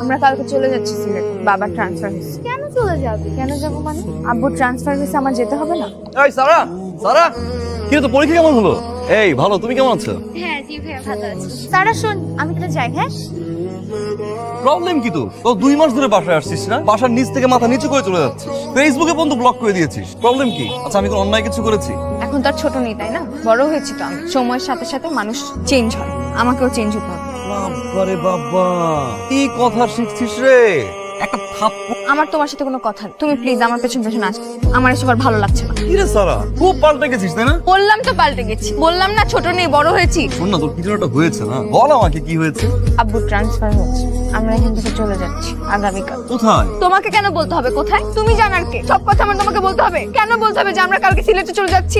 আমরা কালকে চলে যাচ্ছি সিলেট, বাবার ট্রান্সফার হয়েছে। কেন চলে যাবে? কেন যাবো মানে? আব্বুর ট্রান্সফার হয়েছে, আমার যেতে হবে না? এই সারা, সারা কি তো পরীক্ষা কেমন হলো? এই ভালো, তুমি কেমন আছো? হ্যাঁ জি ভাইয়া ভালো আছি। সারা শোন, আমি তাহলে যাই। হ্যাঁ, প্রবলেম কি তো? 2 মাস ধরে বাসায় আসছিস না? বাসার নিচ থেকে মাথা নিচু করে চলে যাচ্ছিস, ফেসবুকে বন্ধু ব্লক করে দিয়েছিস। প্রবলেম কি? আচ্ছা আমি কোনো অন্যায় কিছু করেছি? এখন তো আর ছোট নেই, তাই না? বড় হয়েছি তো আমি। সময়ের সাথে সাথে মানুষ চেঞ্জ হয়, আমাকেও চেঞ্জ হতে হবে। বাবারে বাবা, কি কথা শিখছিস রে? একটা থাপ্পড়। আমার তোমার সাথে কোনো কথা নেই। তুমি প্লিজ আমার পেছন পেছন আসো, আমার এসব আর ভালো লাগছে না। কি রে সারা, খুব পাল্টে গেছিস তাই না? বললাম তো পাল্টে গেছি, বললাম না ছোট নেই বড় হয়েছি। শোন না, তোর কিছু একটা হয়েছে না, বল আমাকে কি হয়েছে। আব্বুর ট্রান্সফার হচ্ছে, আমরা এখান থেকে চলে যাচ্ছি আগামীকাল। কোথায়? তোমাকে কেন বলতে হবে কোথায়? তুমি জানার কে? সব কথা আমার তোমাকে বলতে হবে? কেন বলতে হবে যে আমরা কালকে সিলেটে চলে যাচ্ছি?